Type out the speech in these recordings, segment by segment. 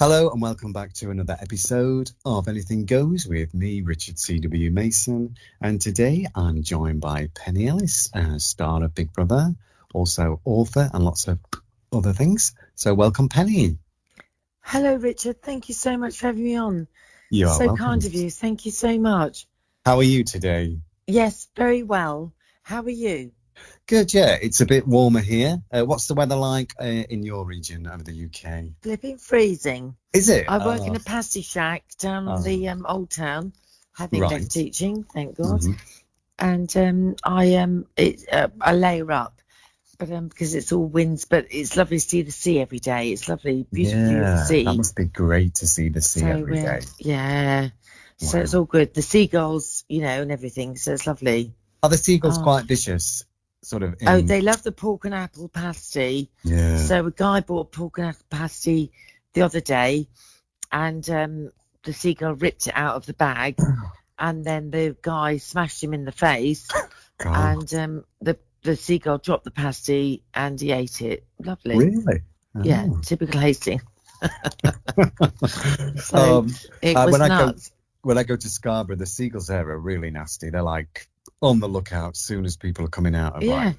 Hello and welcome back to another episode of Anything Goes with me, Richard C.W. Mason. And today I'm joined by Penny Ellis, star of Big Brother, also author and lots of other things. So welcome, Penny. Hello, Richard. Thank you so much for having me on. You are so welcome. Kind of you. Thank you so much. How are you today? Yes, very well. How are you? Good, yeah. It's a bit warmer here. What's the weather like in your region over the UK? Flipping freezing. Is it? I work in a pasty shack down the old town, having left teaching, thank God. And I layer up, but because it's all winds. But it's lovely to see the sea every day. It's lovely, beautiful sea. That must be great to see the sea every day. Yeah. Wow. So it's all good. The seagulls, and everything. So it's lovely. Are the seagulls quite vicious? Sort of. They love the pork and apple pasty. Yeah. So a guy bought pork and apple pasty the other day, and the seagull ripped it out of the bag, and then the guy smashed him in the face, and the seagull dropped the pasty and he ate it. Lovely. Really? Oh. Yeah, typical Hastings. So it was nuts. When I go to Scarborough, the seagulls there are really nasty. They're like on the lookout as soon as people are coming out of like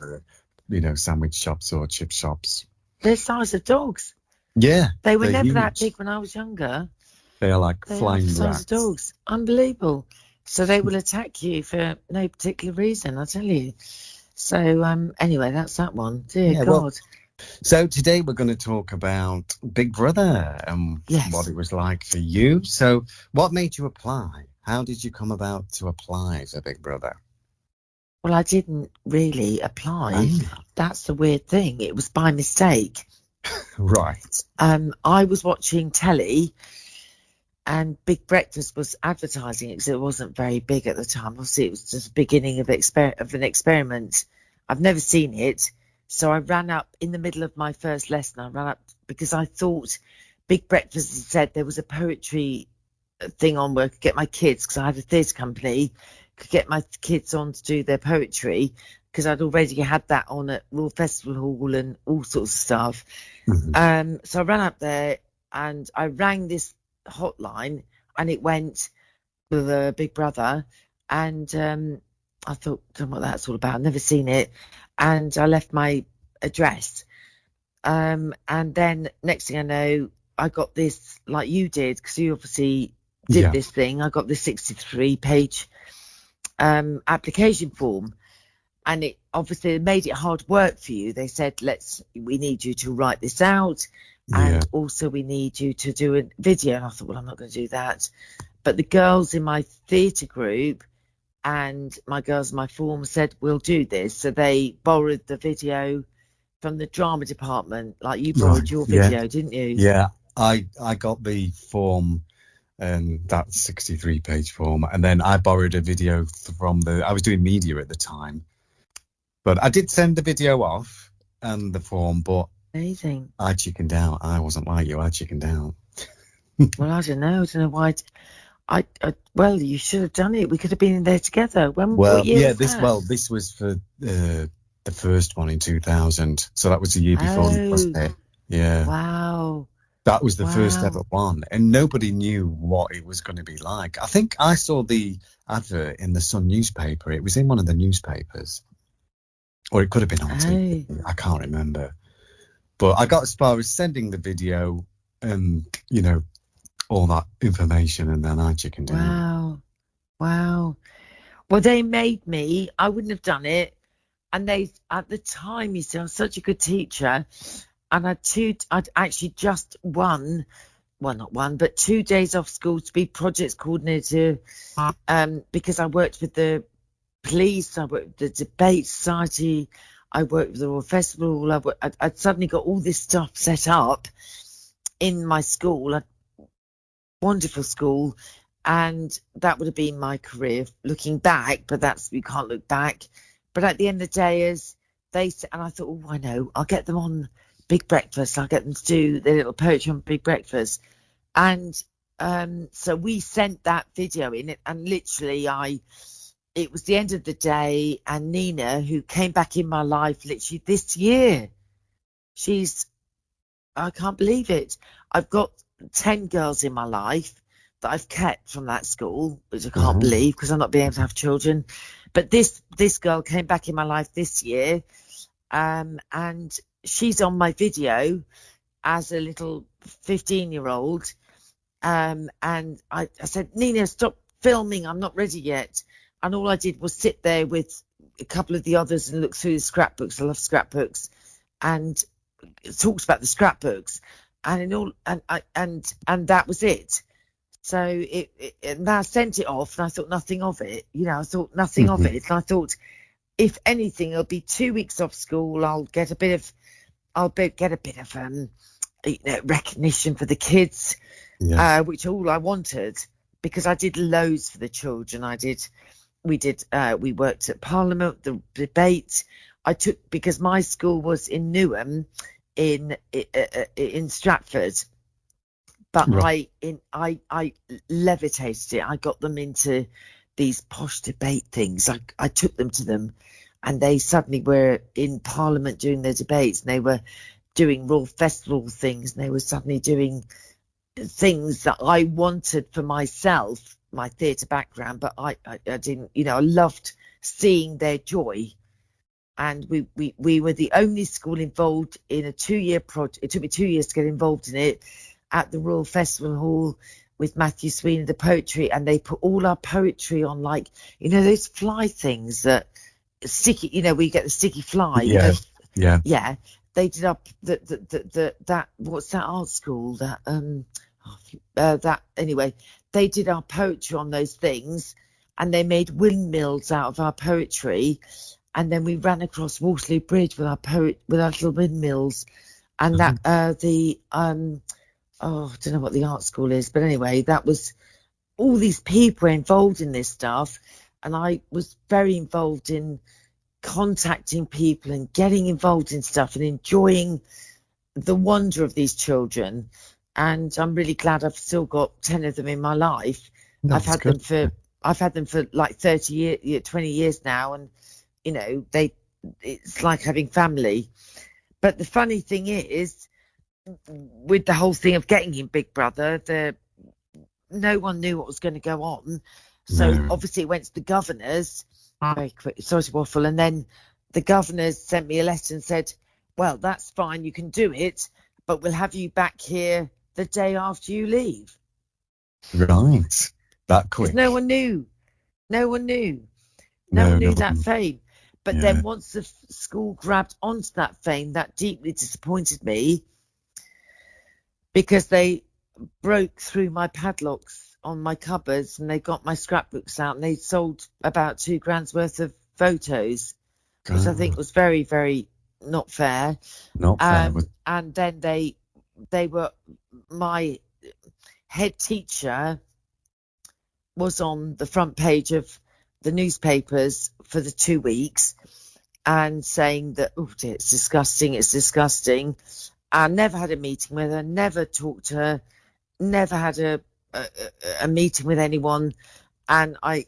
the, sandwich shops or chip shops. They're the size of dogs. Yeah. They were never that big when I was younger. They are like flying rats. Size of dogs. Unbelievable. So they will attack you for no particular reason, I tell you. So anyway, that's that one. Dear God. Well, so today we're going to talk about Big Brother and what it was like for you. So what made you apply? How did you come about to apply for Big Brother? Well, I didn't really apply. That's the weird thing. It was by mistake. Right. I was watching telly and Big Breakfast was advertising it because it wasn't very big at the time. Obviously, it was just the beginning of an experiment. I've never seen it. So I ran up in the middle of my first lesson. I ran up because I thought Big Breakfast had said there was a poetry thing on where I could get my kids, because I had a theatre company, could get my kids on to do their poetry, because I'd already had that on at Royal Festival Hall and all sorts of stuff. So I ran up there and I rang this hotline and it went with a Big Brother, and I thought, I don't know what that's all about. I've never seen it. And I left my address. And then next thing I know, I got this, like you did, because you obviously did this thing. I got this 63-page application form, and it obviously made it hard work for you. They said, we need you to write this out, and also we need you to do a video. And I thought, well, I'm not going to do that. But the girls in my theatre group and my girls in my form said, we'll do this. So they borrowed the video from the drama department, like you borrowed your video, didn't you? Yeah, I got the form, that 63-page form, and then I borrowed a video from I was doing media at the time, but I did send the video off and the form, but amazing. I chickened out. I wasn't like you. I chickened out. Well, I don't know why. Well, you should have done it. We could have been in there together. What year was that? This was for the first one in 2000, so that was the year before, wasn't it? Yeah. Wow. That was the first ever one, and nobody knew what it was going to be like. I think I saw the advert in the Sun newspaper. It was in one of the newspapers, or it could have been on TV. I can't remember. But I got as far as sending the video and, all that information, and then I chickened out. Wow. Well, they made me. I wouldn't have done it. And they, at the time, I was such a good teacher. And I'd actually just not one, but 2 days off school to be projects coordinator, because I worked with the police, I worked with the debate society, I worked with the Royal Festival. I'd suddenly got all this stuff set up in my school, a wonderful school, and that would have been my career looking back, but you can't look back. But at the end of the day, as they said, and I thought, I know, I'll get them on Big Breakfast. I'll get them to do their little poetry on Big Breakfast. And so we sent that video in, and literally it was the end of the day, and Nina, who came back in my life literally this year, I can't believe it. I've got 10 girls in my life that I've kept from that school, which I can't believe because I'm not being able to have children. But this girl came back in my life this year, and she's on my video as a little 15-year-old. And I said, Nina, stop filming. I'm not ready yet. And all I did was sit there with a couple of the others and look through the scrapbooks. I love scrapbooks, and it talks about the scrapbooks, and that was it. So and I sent it off, and I thought nothing of it. I thought nothing of it. And I thought, if anything, it'll be 2 weeks off school. I'll get a bit of recognition for the kids, which all I wanted, because I did loads for the children. We worked at Parliament, the debate. Because my school was in Newham, in Stratford, but right. I levitated it. I got them into these posh debate things. I took them to them, and they suddenly were in Parliament doing their debates, and they were doing Royal Festival things, and they were suddenly doing things that I wanted for myself, my theatre background, but I didn't. I loved seeing their joy. And we were the only school involved in a 2-year project. It took me 2 years to get involved in it, at the Royal Festival Hall with Matthew Sweeney, the poetry, and they put all our poetry on, like, those fly things that sticky, we get the sticky fly. Yeah. They did up that what's that art school anyway, they did our poetry on those things, and they made windmills out of our poetry. And then we ran across Waterloo Bridge with our little windmills, and I don't know what the art school is, but anyway, that was, all these people were involved in this stuff, and I was very involved in contacting people and getting involved in stuff and enjoying the wonder of these children. And I'm really glad I've still got 10 of them in my life. I've had them for like 30 years, 20 years now, and it's like having family. But the funny thing is, with the whole thing of getting in Big Brother, no one knew what was going to go on. So obviously it went to the governors. Very quick, sorry to waffle. And then the governors sent me a letter and said, well, that's fine, you can do it, but we'll have you back here the day after you leave. Right. That quick. No one knew. No one knew that fame. But then once the school grabbed onto that fame, that deeply disappointed me, because they broke through my padlocks on my cupboards, and they got my scrapbooks out, and they sold about £2,000 worth of photos, which I think was very, very not fair. Not fair. And then they were, my head teacher was on the front page of the newspapers for the 2 weeks, and saying that, oh dear, it's disgusting. I never had a meeting with her, never talked to her, never had a meeting with anyone, and I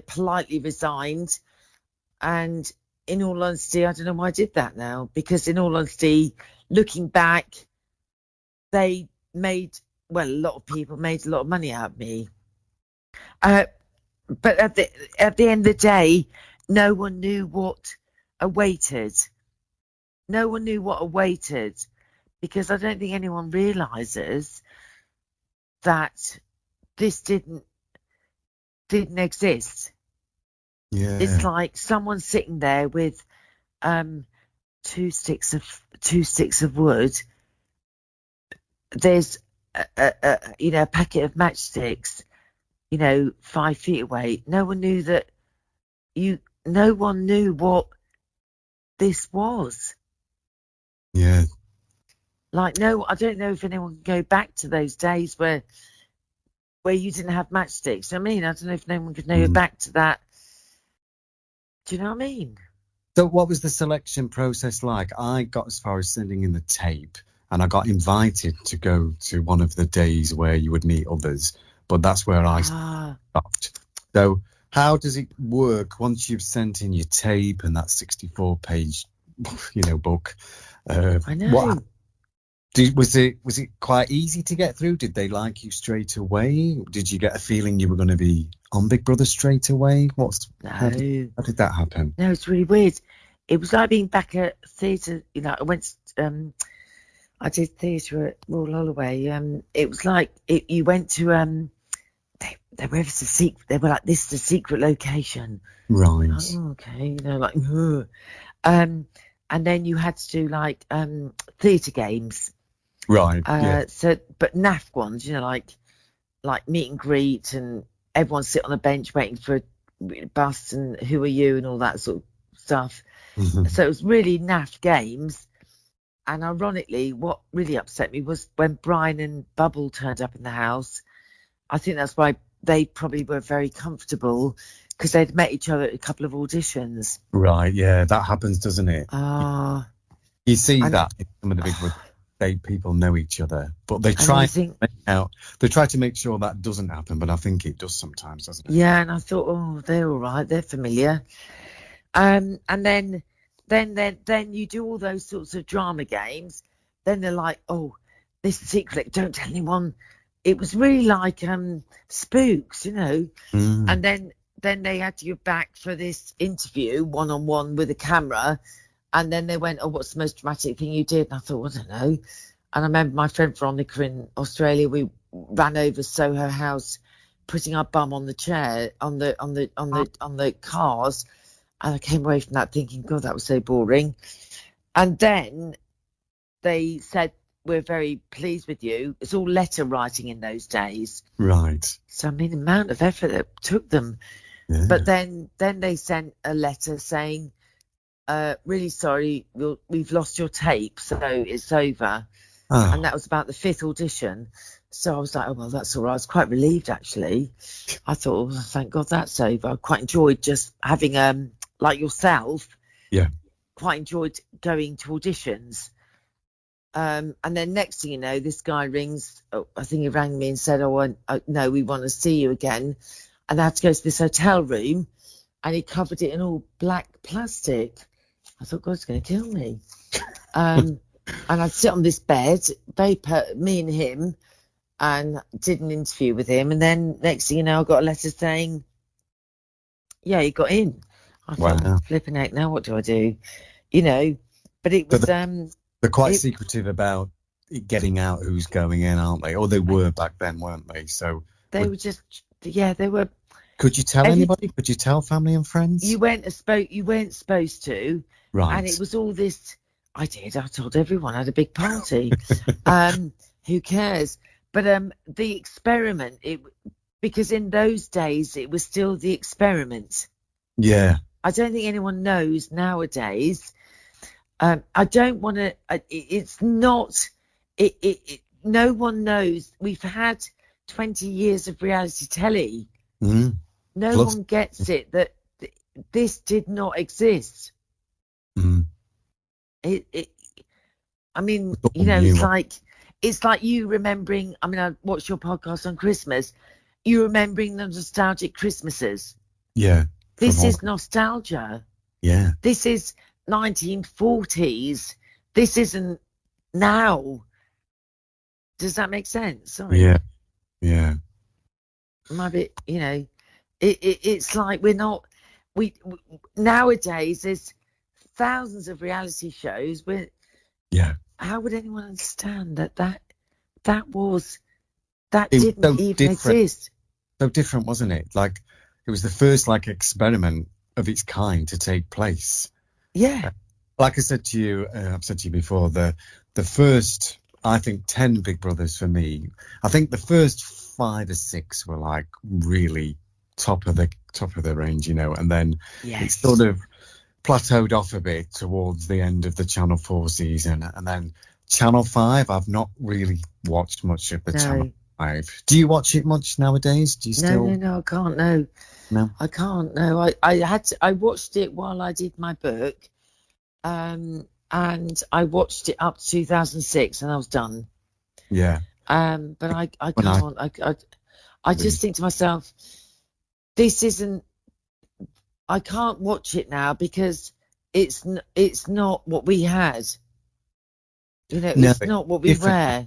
politely resigned. And in all honesty, I don't know why I did that now, because in all honesty, looking back, a lot of people made a lot of money out of me. But at the end of the day, no one knew what awaited. No one knew what awaited, because I don't think anyone realises that this didn't exist. Yeah. It's like someone sitting there with 2 sticks of wood. There's a packet of matchsticks, 5 feet away. No one knew that no one knew what this was. Yeah. Like, no, I don't know if anyone can go back to those days where you didn't have matchsticks. I mean, I don't know if anyone could go back to that. Do you know what I mean? So what was the selection process like? I got as far as sending in the tape, and I got invited to go to one of the days where you would meet others, but that's where I stopped. So how does it work once you've sent in your tape and that 64-page, book? I know. Was it quite easy to get through? Did they like you straight away? Did you get a feeling you were going to be on Big Brother straight away? How did that happen? No, it's really weird. It was like being back at theatre. You know, I did theatre at Royal Holloway. It was like you went to they were ever so secret. They were like, this is a secret location. Right. Like, oh, okay, you know, like and then you had to do like theatre games. Right. Yeah. So, but naff ones, you know, like meet and greet, and everyone sit on a bench waiting for a bus, and who are you, and all that sort of stuff. Mm-hmm. So it was really naff games. And ironically, what really upset me was when Brian and Bubble turned up in the house. I think that's why they probably were very comfortable, because they'd met each other at a couple of auditions. Right. Yeah, that happens, doesn't it? You see that in some of the big people know each other, but they try to make sure that doesn't happen. But I think it does sometimes, doesn't it? Yeah, and I thought, oh, they're all right, they're familiar. And then you do all those sorts of drama games. Then they're like, oh, this is secret, don't tell anyone. It was really like Spooks, you know. And then they had to go back for this interview one-on-one with a camera. And then they went, oh, what's the most dramatic thing you did? And I thought, I don't know. And I remember my friend Veronica in Australia, we ran over Soho House, putting our bum on the chair, on the cars. And I came away from that thinking, God, that was so boring. And then they said, we're very pleased with you. It's all letter writing in those days. Right. So, I mean, the amount of effort it took them. Yeah. But then they sent a letter saying, really sorry, we've lost your tape, so it's over. Oh. And that was about the 5th audition. So I was like, oh, well, that's all right. I was quite relieved, actually. I thought, oh, thank God that's over. I quite enjoyed just having, like yourself, quite enjoyed going to auditions. And then next thing you know, this guy rings. I think he rang me and said, no, we want to see you again. And I had to go to this hotel room, and he covered it in all black plastic. I thought, God's going to kill me. And I'd sit on this bed, me and him, and did an interview with him. And then next thing you know, I got a letter saying, yeah, he got in. I thought, flipping out, now what do I do? You know, but it was... They're quite secretive about getting out who's going in, aren't they? Or they were back then, weren't they? So they were just... Yeah, they were... Could you tell anybody? Could you tell family and friends? You weren't supposed to. Right. And it was all this... I did. I told everyone. I had a big party. Who cares? But the experiment, because in those days, it was still the experiment. Yeah. I don't think anyone knows nowadays. I don't want to... It's not... no one knows. We've had 20 years of reality telly. Mm. No one gets it that this did not exist. Mm. I mean, you know, it's like you remembering. I mean, I watched your podcast on Christmas. You remembering the nostalgic Christmases. Yeah. This is nostalgia. Yeah. This is 1940s. This isn't now. Does that make sense? Sorry. Yeah. Yeah. Maybe, you know, it's like we're not. We nowadays there's thousands of reality shows. How would anyone understand that didn't even exist? So different, wasn't it? Like it was the first experiment of its kind to take place. Yeah. Like I said to you, I've said to you before, the first, I think, 10 Big Brothers for me. I think the first 5 or 6 were really top of the range, you know, and then it sort of plateaued off a bit towards the end of the Channel 4 season, and then Channel 5. I've not really watched much of the Channel 5. Do you watch it much nowadays? Do you still? No, I can't. No, I can't. No, I watched it while I did my book, and I watched it up to 2006, and I was done. Yeah. But I can't. I just think to myself, this isn't. I can't watch it now because it's not what we had. You know, No, it's not what we different. wear.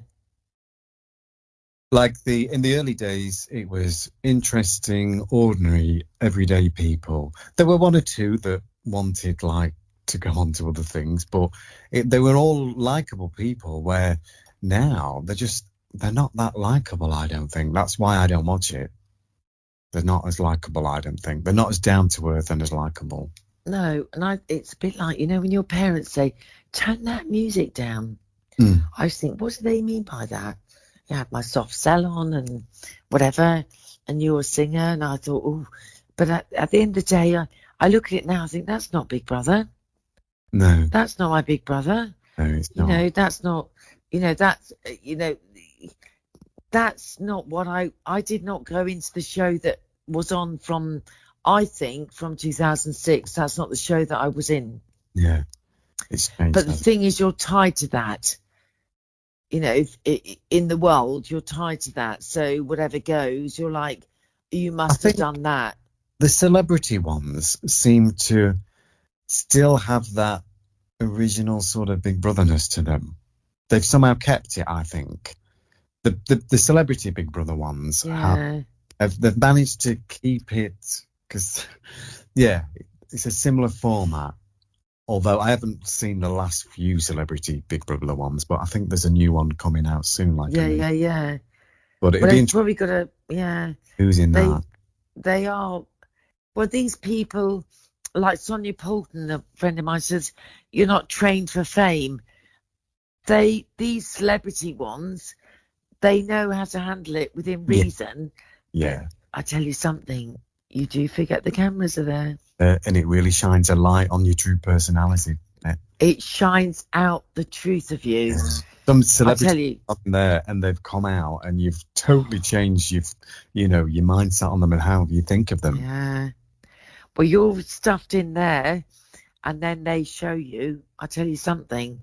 Like in the early days, it was interesting, ordinary, everyday people. There were one or two that wanted like to go on to other things, but they were all likable people. Where now they're not that likable. I don't think that's why I don't watch it. They're not as likable. I don't think they're not as down to earth and as likable. No, and it's a bit like, you know, when your parents say, turn that music down. Mm. I just think, what do they mean by that? I had my soft sell on and whatever, and you're a singer, and I thought, oh, but at the end of the day, I look at it now, I think that's not Big Brother. No, That's not my Big Brother. no, it's You not. know, that's not, you know, that's not what I did not go into the show that was on from, I think, from 2006. That's not the show that I was in. Yeah, it's changed. But the thing is, you're tied to that. You know, in the world, you're tied to that. So whatever goes, you're like, you must have done that. The celebrity ones seem to still have that original sort of Big Brotherness to them. They've somehow kept it, I think. The celebrity Big Brother ones they've managed to keep it because, yeah, it's a similar format. Although I haven't seen the last few celebrity Big Brother ones, but I think there's a new one coming out soon. Like Yeah. But it'd be probably got who's in that? They are. Well, these people, like Sonia Poulton, a friend of mine, says, you're not trained for fame. These celebrity ones, they know how to handle it within reason. Yeah. I tell you something, you do forget the cameras are there. And it really shines a light on your true personality. It shines out the truth of you. Yeah. Some celebrities up there and they've come out and you've totally changed your mindset on them and how you think of them. Yeah. Well, you're stuffed in there and then they show you, I tell you something,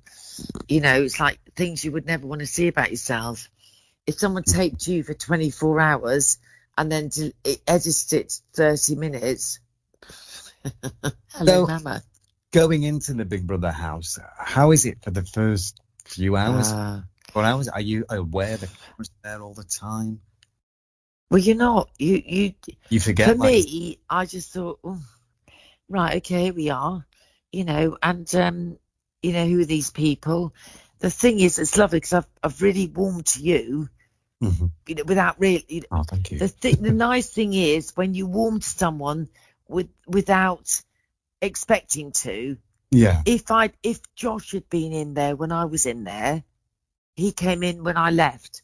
you know, it's like things you would never want to see about yourself. If someone taped you for 24 hours and then edited it 30 minutes. Hello, Mama. Going into the Big Brother house, how is it for the first few hours? 4 hours? Are you aware the camera's there all the time? Well, you're not. You forget. For me, I just thought, oh, right, okay, here we are, you know, and you know, who are these people? The thing is, it's lovely because I've really warmed to you, you know, without really. You know, oh, thank you. The nice thing is when you warm to someone without expecting to. Yeah. If Josh had been in there when I was in there, he came in when I left.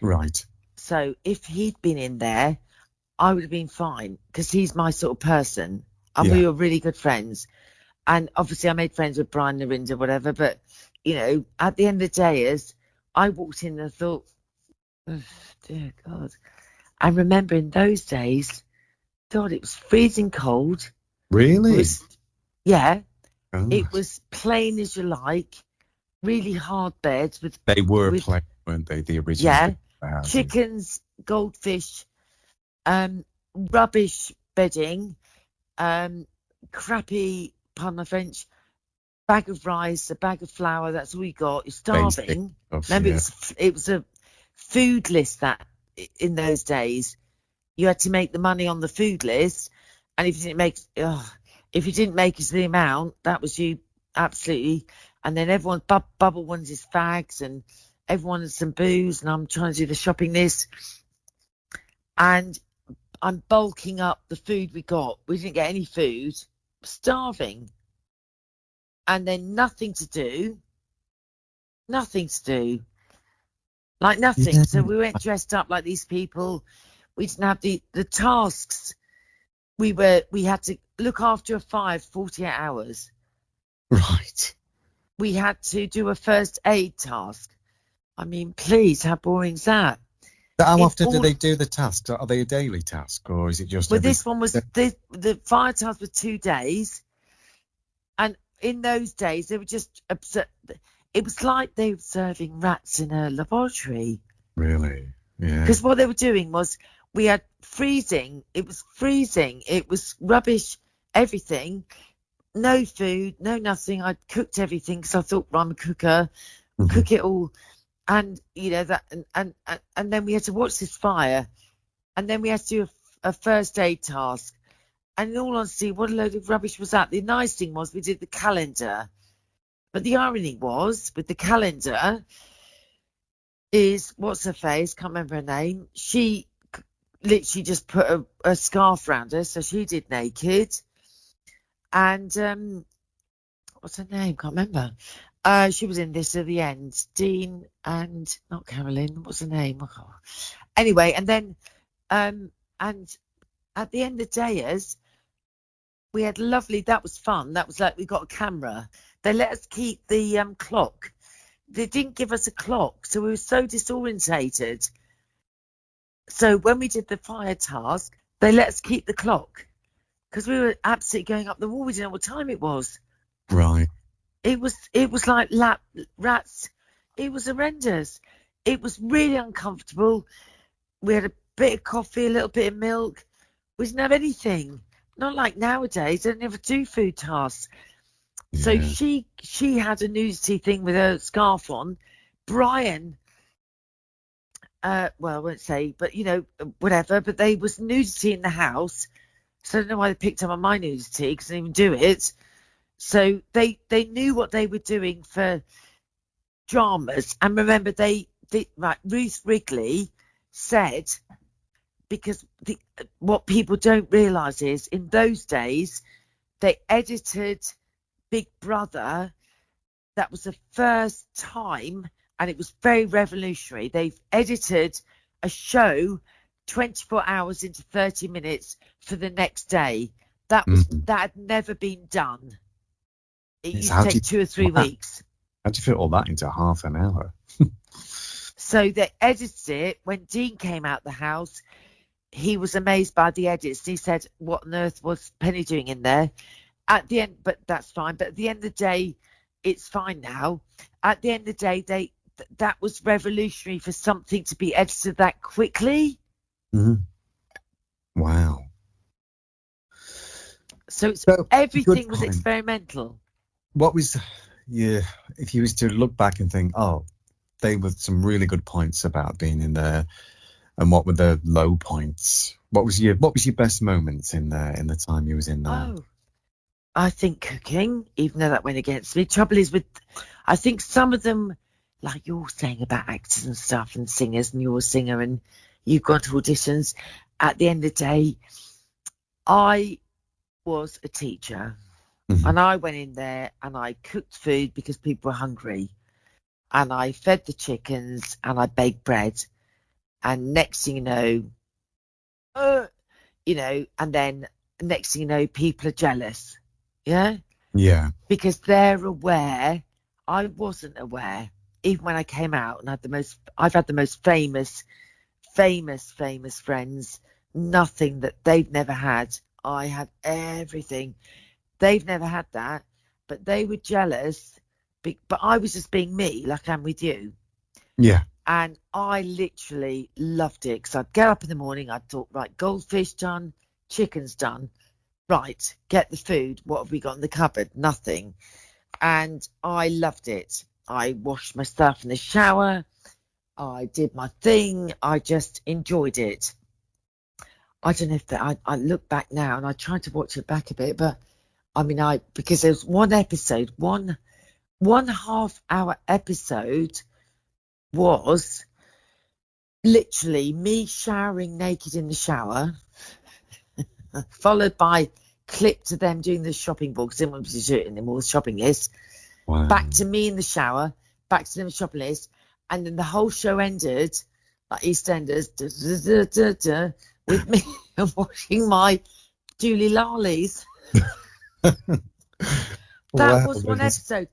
Right. So if he'd been in there, I would have been fine because he's my sort of person, and we were really good friends. And obviously, I made friends with Brian, Narinda, whatever. But you know, at the end of the day, as I walked in and thought, oh, dear God. I remember in those days, God, it was freezing cold. Really? It was plain as you like, really hard beds with. They were plain, weren't they? The original. Yeah, chickens, goldfish, rubbish bedding, crappy, pardon my French, bag of rice, a bag of flour. That's all we got. You're starving. Remember, it was a food list that in those days. You had to make the money on the food list, and if you didn't make it to the amount, that was you absolutely. And then everyone, Bubble wanted his fags, and everyone had some booze, and I'm trying to do the shopping list, and I'm bulking up the food we got. We didn't get any food, starving, and then nothing to do, like nothing. So we went dressed up like these people. We didn't have the tasks. We had to look after a fire for 48 hours. Right. We had to do a first aid task. I mean, please, how boring is that? How often do they do the tasks? Are they a daily task, or is it just? Well, this one was the fire task was 2 days, and in those days they were just it was like they were serving rats in a laboratory. Really? Yeah. Because what they were doing was we had freezing. It was freezing. It was rubbish. Everything. No food. No nothing. I'd cooked everything because I thought, well, I'm a cooker. cook it all, and that, and then we had to watch this fire, and then we had to do a first aid task. And in all honesty, what a load of rubbish was that? The nice thing was we did the calendar, but the irony was with the calendar is, what's her face? Can't remember her name. She literally just put a scarf around her, so she did naked. And what's her name? Can't remember. She was in this at the end. Dean and not Carolyn. What's her name? Oh, anyway, and then and at the end of Dayers, we had lovely. That was fun. That was like we got a camera. They let us keep the clock. They didn't give us a clock, so we were so disorientated. So when we did the fire task, they let us keep the clock because we were absolutely going up the wall. We didn't know what time it was. Right. It was like rats. It was horrendous. It was really uncomfortable. We had a bit of coffee, a little bit of milk. We didn't have anything. Not like nowadays. They don't ever do food tasks. Yeah. So she had a nudity thing with her scarf on. Brian, well, I won't say, but whatever. But there was nudity in the house. So I don't know why they picked up on my nudity because I didn't even do it. So they knew what they were doing for dramas. And remember, Ruth Wrigley said, because what people don't realise is in those days, they edited Big Brother. That was the first time, and it was very revolutionary. They've edited a show 24 hours into 30 minutes for the next day. That had never been done. It used to take 2 or 3 weeks. How do you fit all that into half an hour? So they edited it. When Dean came out the house, he was amazed by the edits. He said, what on earth was Penny doing in there? At the end, but that's fine. But at the end of the day, it's fine now. At the end of the day, that was revolutionary for something to be edited that quickly. Wow. So everything was experimental. What was, if you was to look back and think, they were some really good points about being in there, and what were the low points? What was your best moments in there in the time you was in there? Oh, I think cooking, even though that went against me. Trouble is I think some of them, like you're saying about actors and stuff and singers, and you're a singer and you've gone to auditions. At the end of the day, I was a teacher. And I went in there and I cooked food because people were hungry, and I fed the chickens and I baked bread, and next thing you know, and then next thing you know, people are jealous. Yeah, because they're aware. I wasn't aware even when I came out, and I've had the most famous friends. Nothing that they've never had. I had everything. They've never had that, but they were jealous. But I was just being me, like I'm with you. Yeah. And I literally loved it because I'd get up in the morning. I'd thought, right, goldfish done, chicken's done. Right, get the food. What have we got in the cupboard? Nothing. And I loved it. I washed my stuff in the shower. I did my thing. I just enjoyed it. I don't know if I look back now and I tried to watch it back a bit, but I mean, because there was one episode, one half-hour episode was literally me showering naked in the shower, followed by clip to them doing the shopping ball because they wanted to do it anymore, the shopping list. Wow. Back to me in the shower, back to them shopping list, and then the whole show ended like EastEnders with me washing my Julie Lollies. That was one episode.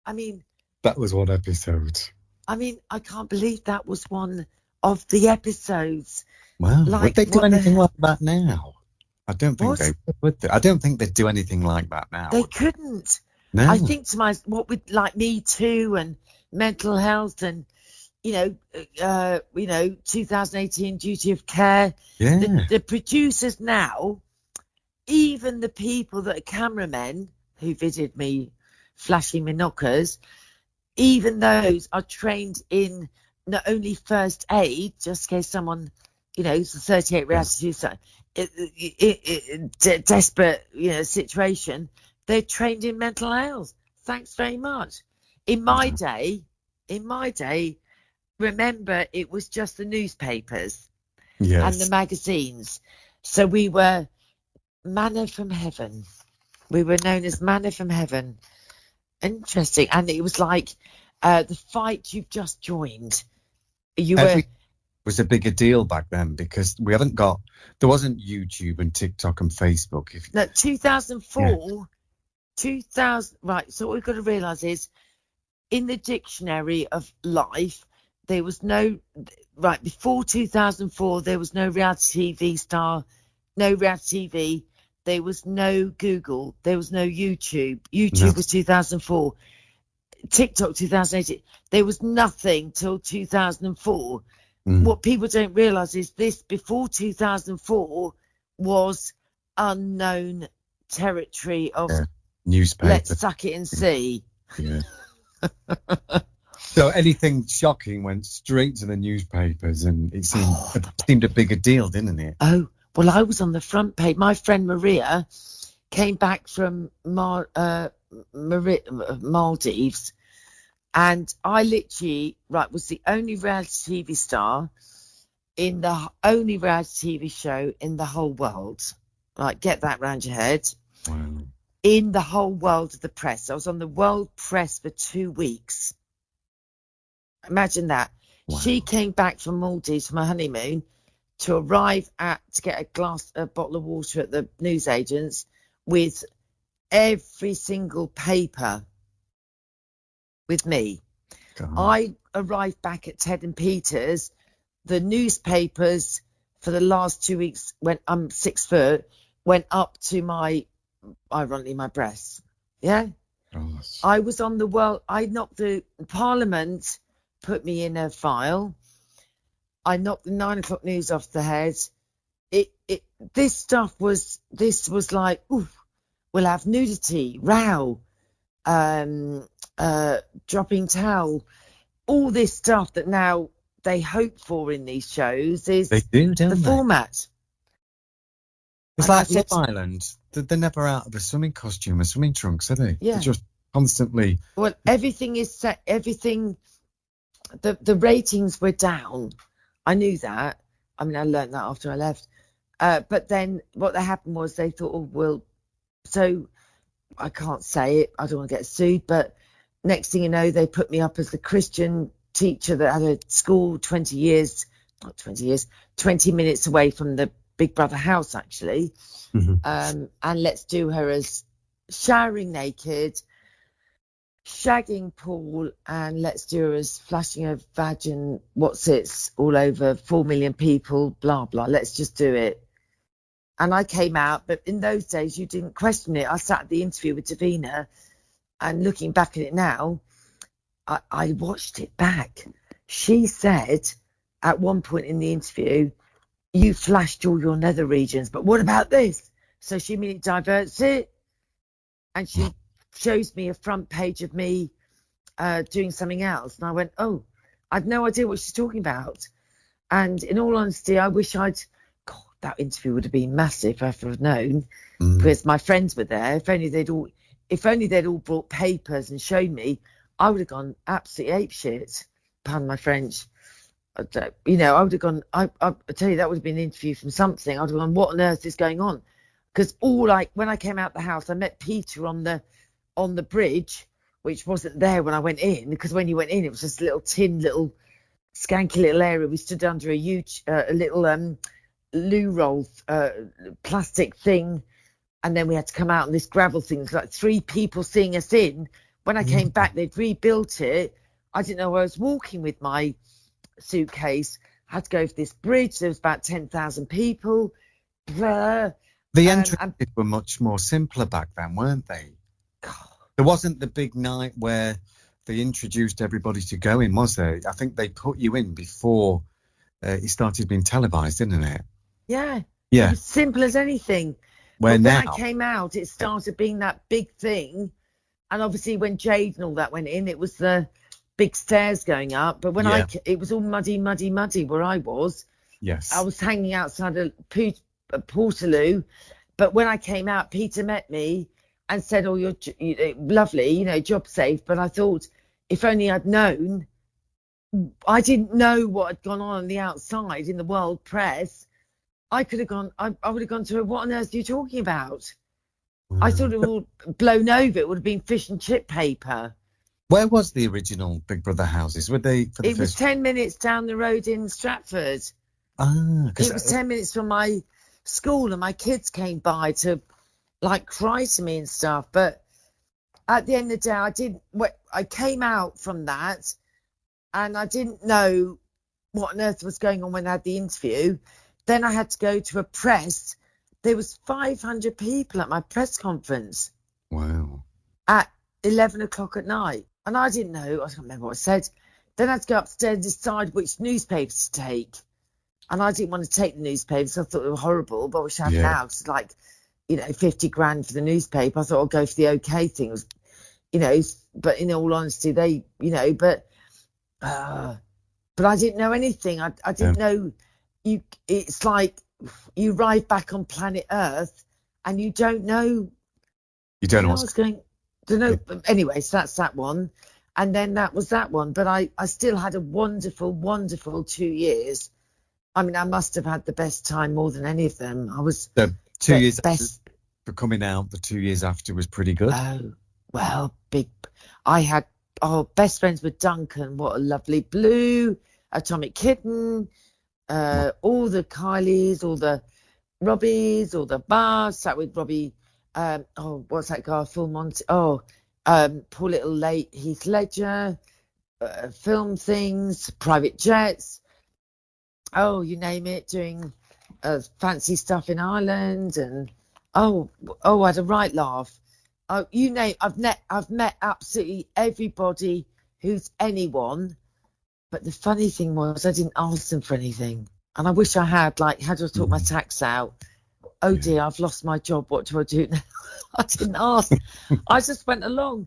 I mean, that was one episode. I mean, I can't believe that was one of the episodes. Wow. Would they do anything like that now? I don't think they would. I don't think they'd do anything like that now. They couldn't. No. I think what with like Me Too and mental health and 2018 Duty of Care. Yeah. The producers now, even the people that are cameramen who visited me flashing my knockers, even those are trained in not only first aid, just in case someone, it's a 38 reality suicide, desperate, situation. They're trained in mental health. Thanks very much. In my day, remember, it was just the newspapers and the magazines. So we were manna from heaven. We were known as manna from heaven. Interesting. And it was like the fight you've just joined. Was a bigger deal back then because there wasn't YouTube and TikTok and Facebook. 2004, 2000, right. So what we've got to realise is, in the dictionary of life, there was before 2004, there was no reality TV star, no reality TV. There was no Google. There was no YouTube. YouTube was 2004. TikTok 2008. There was nothing till 2004. What people don't realise is this before 2004 was unknown territory of newspaper. Let's suck it and see. Yeah. So anything shocking went straight to the newspapers, and it seemed a bigger deal, didn't it? Oh, well, I was on the front page. My friend Maria came back from Maldives, and I literally, was the only reality TV star in the only reality TV show in the whole world. Right, get that round your head. Wow. In the whole world of the press. I was on the world press for 2 weeks. Imagine that. Wow. She came back from Maldives from her honeymoon to arrive to get a bottle of water at the newsagents with every single paper with me. God. I arrived back at Ted and Peter's. The newspapers for the last 2 weeks, when I'm 6 foot, went up to ironically, my breasts. Yeah. Oh, I was on the world. I knocked the Parliament, put me in a file. I knocked the 9 o'clock news off the head. This was like, ooh, we'll have nudity, row, dropping towel, all this stuff that now they hope for in these shows is the format. It's like Love Island. They're never out of a swimming costume or swimming trunks, are they? Yeah. They're just constantly. Well, everything is set. Everything. The ratings were down. I knew that. I mean, I learned that after I left. But then what happened was they thought, oh, well, so I can't say it. I don't want to get sued. But next thing you know, they put me up as the Christian teacher that had a school 20 minutes away from the Big Brother house, actually. Mm-hmm. And let's do her as showering naked, shagging Paul, and let's do her as flashing her vagin, all over 4 million people, blah, blah. Let's just do it. And I came out, but in those days, you didn't question it. I sat at the interview with Davina, and looking back at it now, I watched it back. She said at one point in the interview, you flashed all your nether regions, but what about this? So she immediately diverts it, and she shows me a front page of me doing something else. And I went, oh, I've no idea what she's talking about. And in all honesty, I wish that interview would have been massive if I'd have known, because my friends were there. If only they'd all brought papers and shown me, I would have gone absolutely apeshit. Pardon my French. I would have gone. I tell you, that would have been an interview from something. I would have gone, what on earth is going on? Because when I came out the house, I met Peter on the bridge, which wasn't there when I went in. Because when you went in, it was just a little skanky little area. We stood under a huge, little loo roll, plastic thing, and then we had to come out on this gravel thing. It was like 3 people seeing us in. When I came back, they'd rebuilt it. I didn't know where I was walking with my suitcase. I had to go over this bridge. There was about 10,000 people. The entrances were much more simpler back then, weren't they? God. There wasn't the big night where they introduced everybody to go in, was there? I think they put you in before it started being televised, didn't it? Yeah. Yeah. It was simple as anything. When I came out, it started being that big thing. And obviously when Jade and all that went in, it was the big stairs going up. But when Yeah. it was all muddy where I was. Yes. I was hanging outside a Portaloo. But when I came out, Peter met me and said, "Oh, you're lovely, you know, job safe." But I thought, if only I'd known. I didn't know what had gone on the outside in the world press. I could have gone. I would have gone to her. What on earth are you talking about? I thought it would all blown over. It would have been fish and chip paper. Where was the original Big Brother houses? Were they for the It was 10 minutes down the road in Stratford. It was 10 minutes from my school, and my kids came by to like cry to me and stuff. But at the end of the day, I came out from that, and I didn't know what on earth was going on when I had the interview. Then I had to go to a press. There was 500 people at my press conference. Wow. At 11 o'clock at night. And I didn't know. I can't remember what I said. Then I had to go upstairs and decide which newspapers to take. And I didn't want to take the newspapers. I thought they were horrible. But I wish I had now. It's like, you know, 50 grand for the newspaper. I thought I'll go for the OK thing. It was, you know, but in all honesty, they, you know, but I didn't know anything. I didn't know. It's like you arrive back on planet Earth and you don't know. You don't know what's going. Don't know. Anyway, so that's that one, and then that was that one. But I still had a wonderful 2 years. I mean, I must have had the best time more than any of them. I was the 2 years best for coming out. The 2 years after was pretty good. Oh well, big. I had best friends with Duncan. What a lovely Blue, Atomic Kitten. All the Kylies, all the Robbies, all the bars. Sat with Robbie. What's that guy? Full Monty. Poor little late Heath Ledger. Film things, private jets. Oh, you name it. Doing fancy stuff in Ireland, and I had a right laugh. Oh, you name. I've met absolutely everybody who's anyone. But the funny thing was, I didn't ask them for anything. And I wish I had, like, how do I sort my tax out? Oh, dear, I've lost my job. What do I do now? I didn't ask. I just went along.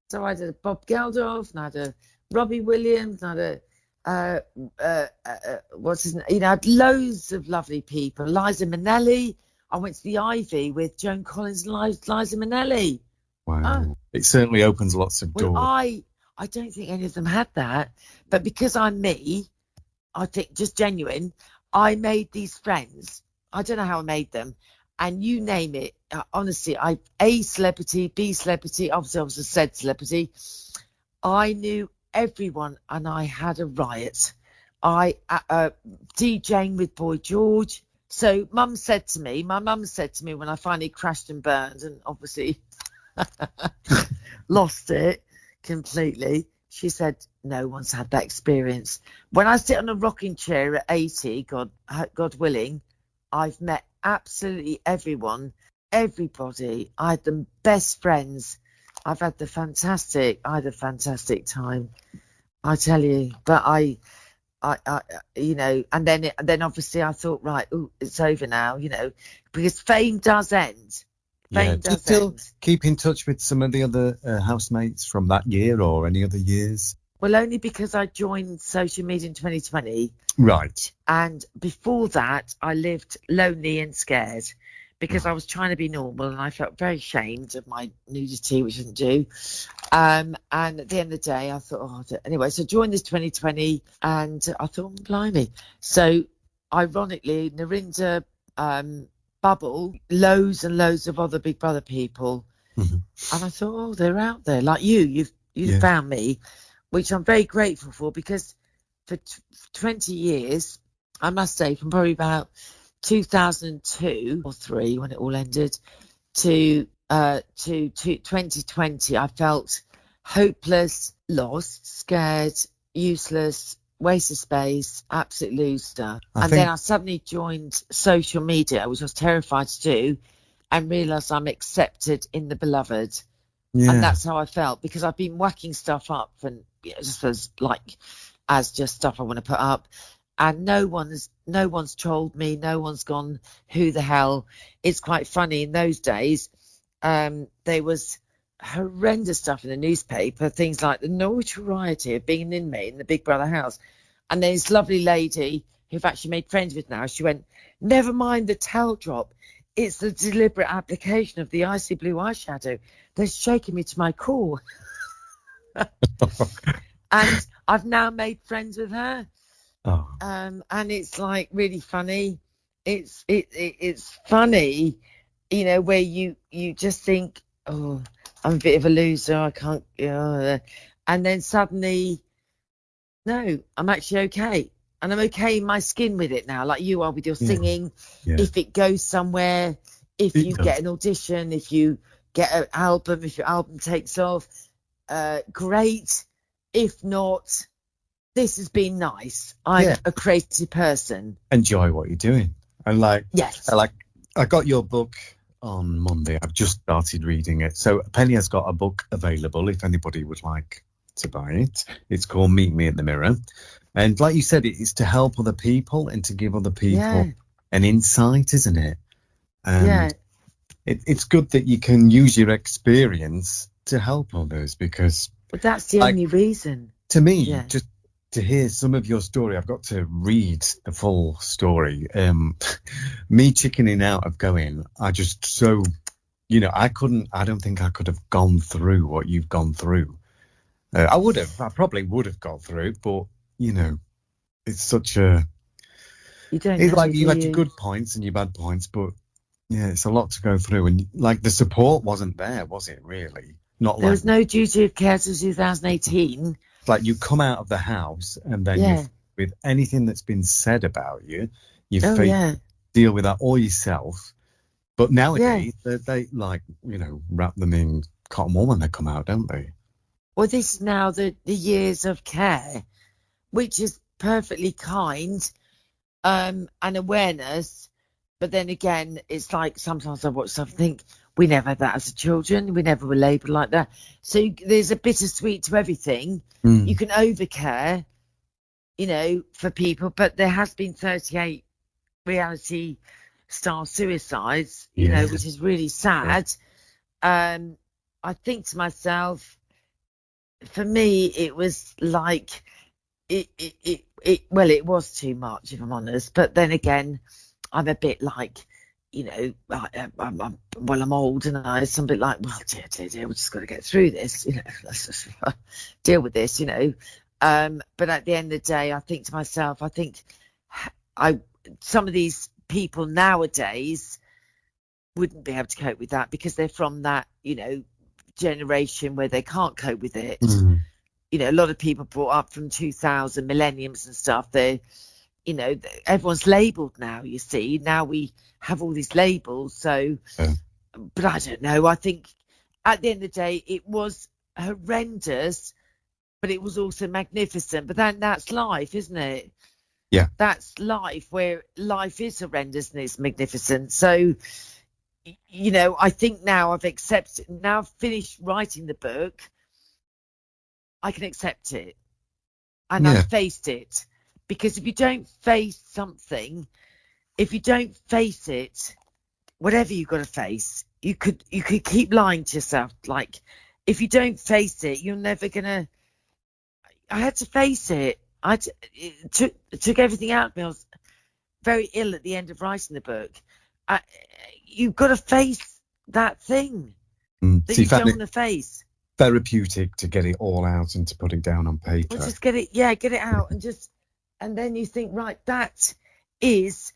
So I had a Bob Geldof, and I had a Robbie Williams, and I had what's his name? You know, I had loads of lovely people. Liza Minnelli. I went to the Ivy with Joan Collins and Liza Minnelli. Wow. It certainly opens lots of doors. I don't think any of them had that, but because I'm me, I think just genuine, I made these friends. I don't know how I made them, and you name it. Honestly, A celebrity, B celebrity, obviously I was a said celebrity. I knew everyone, and I had a riot. I DJing with Boy George. So my mum said to me when I finally crashed and burned, and obviously lost it completely, she said, no one's had that experience. When I sit on a rocking chair at 80, God willing, I've met absolutely everyone, everybody. I had the best friends. I had a fantastic time, I tell you. But I you know, and then obviously I thought, right, it's over now, you know, because fame does end. Do you still keep in touch with some of the other housemates from that year or any other years? Well, only because I joined social media in 2020. Right. And before that, I lived lonely and scared because I was trying to be normal, and I felt very ashamed of my nudity, which I didn't do. And at the end of the day, I thought, anyway, so I joined this 2020, and I thought, blimey. So, ironically, Narinda... bubble, loads and loads of other Big Brother people, and I thought, they're out there like you've found me, which I'm very grateful for, because for 20 years, I must say, from probably about 2002 or 3 when it all ended to 2020, I felt hopeless, lost, scared, useless, waste of space, absolute loser. Then I suddenly joined social media, which I was terrified to do, and realised I'm accepted in the beloved. Yeah. And that's how I felt, because I've been whacking stuff up and just as just stuff I want to put up. And no one's trolled me, no one's gone, who the hell? It's quite funny, in those days, there was horrendous stuff in the newspaper, things like the notoriety of being an inmate in the Big Brother house. And there's this lovely lady who I've actually made friends with now. She went, never mind the towel drop. It's the deliberate application of the icy blue eyeshadow that's shaking me to my core. And I've now made friends with her. Oh. And it's like really funny. It's funny, you know, where you just think, oh, I'm a bit of a loser. I can't, and then suddenly, no, I'm actually okay. And I'm okay in my skin with it now, like you are with your singing. Yeah. If it goes somewhere, if you get an audition, if you get an album, if your album takes off, great. If not, this has been nice. I'm a creative person. Enjoy what you're doing. And yes. I got your book on Monday. I've just started reading it. So Penny has got a book available if anybody would like to buy it. It's called Meet Me at the Mirror. And like you said, it's to help other people and to give other people an insight, isn't it? It's good that you can use your experience to help others because... But that's the only reason. To me, just to hear some of your story, I've got to read the full story. Me chickening out of going, I just so... I don't think I could have gone through what you've gone through. I probably would have gone through, but... it's such a... It's like you had your good points and your bad points, but it's a lot to go through. And like the support wasn't there, was it really? There was no duty of care till 2018. It's like you come out of the house and then with anything that's been said about you, you deal with that all yourself. But nowadays, they wrap them in cotton wool when they come out, don't they? Well, this is now the years of care, which is perfectly kind and awareness. But then again, it's like sometimes I watch stuff and think, we never had that as children. We never were labelled like that. So there's a bittersweet to everything. You can overcare, for people. But there has been 38 reality star suicides, which is really sad. I think to myself, for me, it was like... It was too much, if I'm honest. But then again, I'm a bit like, I'm old and I'm a bit like, well, dear, we just got to get through this, let's just deal with this, But at the end of the day, I think to myself, some of these people nowadays wouldn't be able to cope with that because they're from that, generation where they can't cope with it. A lot of people brought up from 2000 millenniums and stuff. They, everyone's labelled now, you see. Now we have all these labels. So, but I don't know. I think at the end of the day, it was horrendous, but it was also magnificent. But that's life, isn't it? Yeah. That's life, where life is horrendous and it's magnificent. So, I think now I've accepted, now I've finished writing the book, I can accept it. And I've faced it. Because if you don't face something, if you don't face it, whatever you've got to face, you could keep lying to yourself. Like, if you don't face it, you're never going to... I had to face it. It took everything out of me. I was very ill at the end of writing the book. You've got to face that thing that you don't want to face. Therapeutic to get it all out and to put it down on paper. Well, just get it out and then you think, right, that is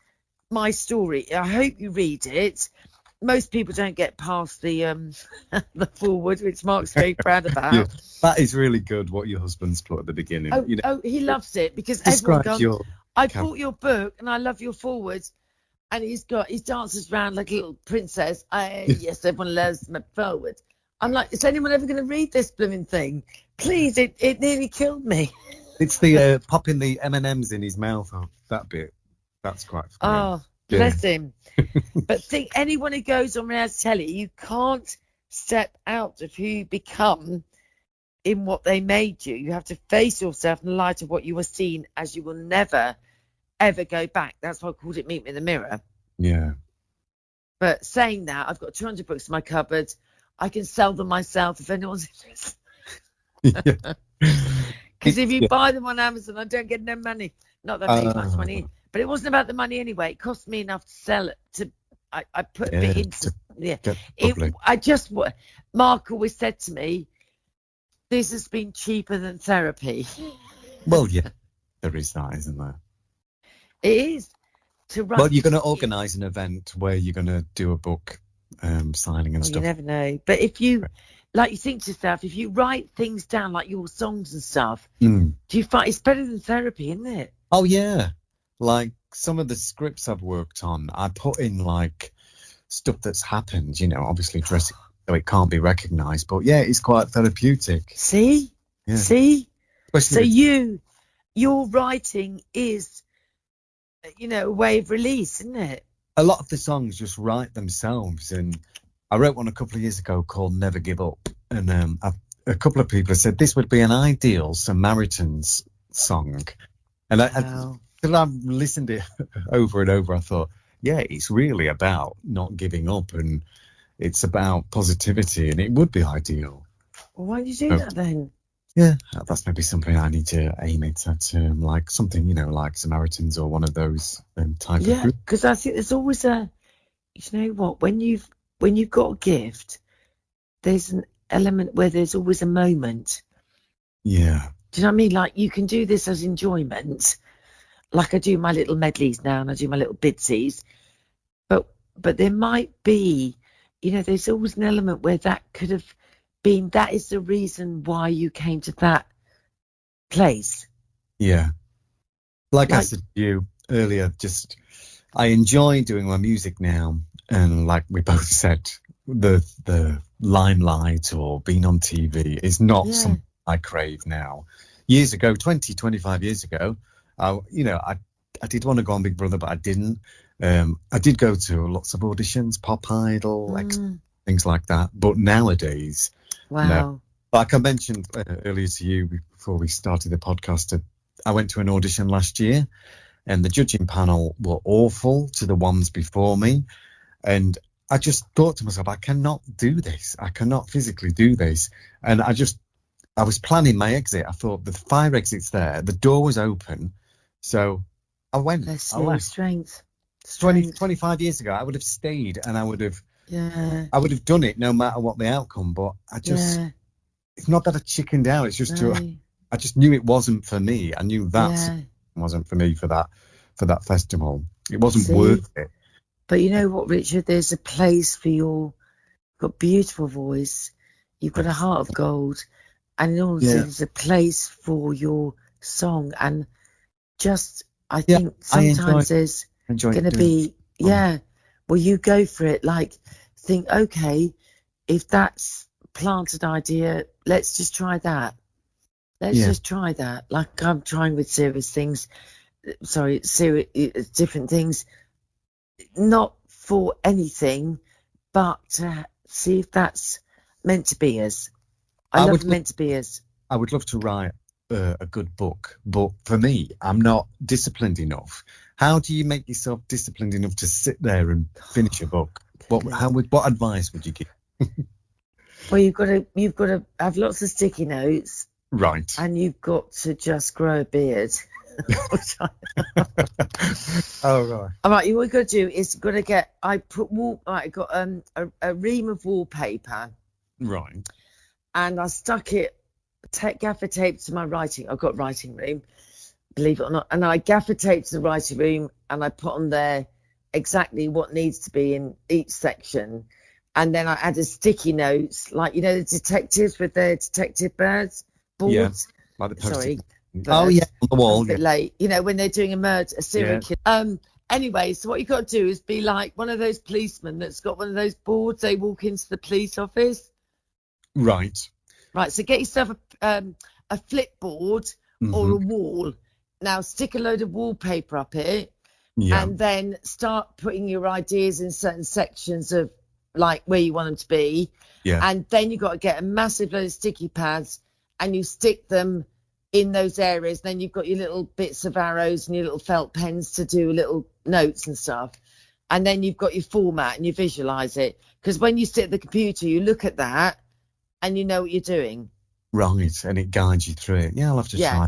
my story. I hope you read it. Most people don't get past the the foreword, which Mark's very proud about. That is really good what your husband's put at the beginning. Oh, he loves it because everyone goes, I bought your book and I love your foreword. And he dances around like a little princess. Yes, everyone loves my foreword. I'm like, is anyone ever going to read this blooming thing? Please, it nearly killed me. It's the popping the M&Ms in his mouth. That bit. That's quite funny. Oh, bless him. But think, anyone who goes on reality telly, you can't step out of who you become in what they made you. You have to face yourself in the light of what you were seen, as you will never, ever go back. That's why I called it Meet Me in the Mirror. Yeah. But saying that, I've got 200 books in my cupboard. I can sell them myself if anyone's interested. Yeah. Because if you buy them on Amazon, I don't get no money. Not that I make much money, but it wasn't about the money anyway. It cost me enough to sell it. I put a bit into Mark always said to me, this has been cheaper than therapy. Well, yeah, there is that, isn't there? It is. Well, you're going to organise an event where you're going to do a book signing and stuff. You never know. But if you, like, you think to yourself, if you write things down, like your songs and stuff, do you find it's better than therapy, isn't it? Oh, yeah. Like, some of the scripts I've worked on, I put in, like, stuff that's happened, you know, obviously dressing so it can't be recognised. But, yeah, it's quite therapeutic. See? Yeah. See? Especially so your writing is, you know, a way of release, isn't it? A lot of the songs just write themselves. And I wrote one a couple of years ago called Never Give Up. And a couple of people have said this would be an ideal Samaritans song. And Wow. I've listened to it over and over, I thought, yeah, it's really about not giving up and it's about positivity and it would be ideal. Well, why don't you do that then? Yeah, that's maybe something I need to aim it at, like something, you know, like Samaritans or one of those type of groups. Yeah, because I think there's always you know what, when you've got a gift, there's an element where there's always a moment. Yeah. Do you know what I mean? Like, you can do this as enjoyment. Like, I do my little medleys now and I do my little bidsies. But there might be, you know, there's always an element where that could have been, that is the reason why you came to that place. Yeah. Like I said to you earlier, just I enjoy doing my music now. And like we both said, the limelight or being on TV is not something I crave now. Years ago, 25 years ago, I did want to go on Big Brother, but I didn't. I did go to lots of auditions, Pop Idol, things like that. But nowadays, no. Like I mentioned earlier to you before we started the podcast, I went to an audition last year and the judging panel were awful to the ones before me. And I just thought to myself, I cannot do this. I cannot physically do this. And I was planning my exit. I thought the fire exit's there. The door was open. So I went. I left. Strength. 25 years ago, I would have stayed and I would have done it no matter what the outcome. But I just, it's not that I chickened out. It's just, I just knew it wasn't for me. I knew that wasn't for me for that festival. It wasn't worth it. But you know what, Richard? There's a place for you've got a beautiful voice. You've got a heart of gold. And also there's a place for your song. And just, I think sometimes there's going to be, well, you go for it. Like, think, okay, if that's planted idea, let's just try that. Let's just try that. Like I'm trying with different things, not for anything, but to see if that's meant to be us. I love meant to be us. I would love to write a good book, but for me, I'm not disciplined enough. How do you make yourself disciplined enough to sit there and finish a book? What advice would you give? Well, you've got to have lots of sticky notes, right? And you've got to just grow a beard. Oh right. All right. What you got to do is got to get. I got a ream of wallpaper. Right. And I stuck it, gaffer tape to my writing. I've got writing room, believe it or not. And I gaffer taped the writing room and I put on there exactly what needs to be in each section. And then I added sticky notes, like, you know, the detectives with their detective boards. Yeah, like the on the wall. A bit late, you know, when they're doing a serial killer. Anyway, so what you got to do is be like one of those policemen that's got one of those boards. They walk into the police office. Right. So get yourself a flipboard or a wall. Now stick a load of wallpaper up it, and then start putting your ideas in certain sections of like where you want them to be. Yeah. And then you've got to get a massive load of sticky pads and you stick them in those areas. Then you've got your little bits of arrows and your little felt pens to do little notes and stuff. and then you've got your format and you visualize it. Because when you sit at the computer, you look at that and you know what you're doing. Right, and it guides you through it. Yeah, I'll have to try.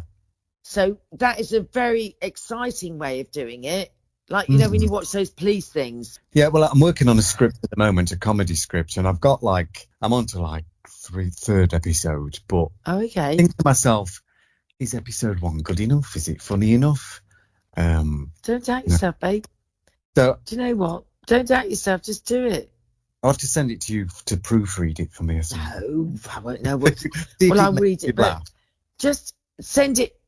So that is a very exciting way of doing it. Like, you know, when you watch those police things. Yeah, well, I'm working on a script at the moment, a comedy script, and I've got I'm on to third episode, but I think to myself, is episode 1 good enough? Is it funny enough? Don't doubt yourself, babe. So, do you know what? Don't doubt yourself, just do it. I'll have to send it to you to proofread it for me or something. No, I won't know what. Well, I'll read it, but just send it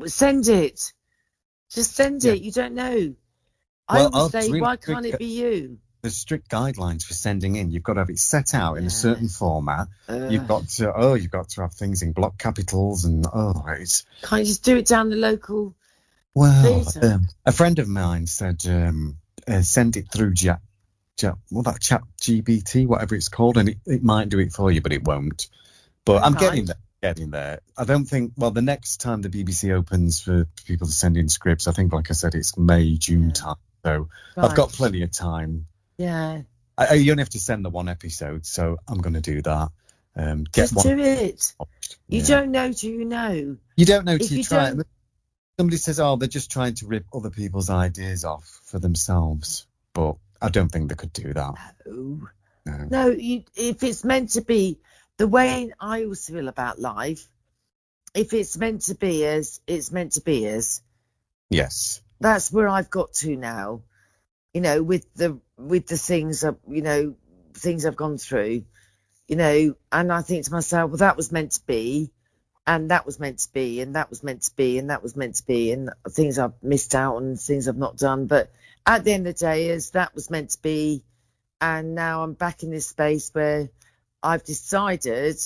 send it. Just send it. You don't know. I would say, why can't it be you? There's strict guidelines for sending in. You've got to have it set out in a certain format. You've got to have things in block capitals and it's. Can't you just do it down the local? Well, a friend of mine said send it through chat GBT, whatever it's called, and it might do it for you, but it won't. But I'm getting there. I don't think, the next time the BBC opens for people to send in scripts, I think, like I said, it's May, June time. So I've got plenty of time. Yeah. You only have to send the 1 episode, so I'm going to do that. Just do it. You don't know till you know. You don't know till you try it. Somebody says, they're just trying to rip other people's ideas off for themselves. But I don't think they could do that. No, if it's meant to be, the way I always feel about life, if it's meant to be as it's meant to be as. Yes. That's where I've got to now, you know, with the things, things I've gone through, and I think to myself, well, that was meant to be, and that was meant to be, and that was meant to be, and that was meant to be, and things I've missed out on, things I've not done. But at the end of the day, as that was meant to be, and now I'm back in this space where I've decided,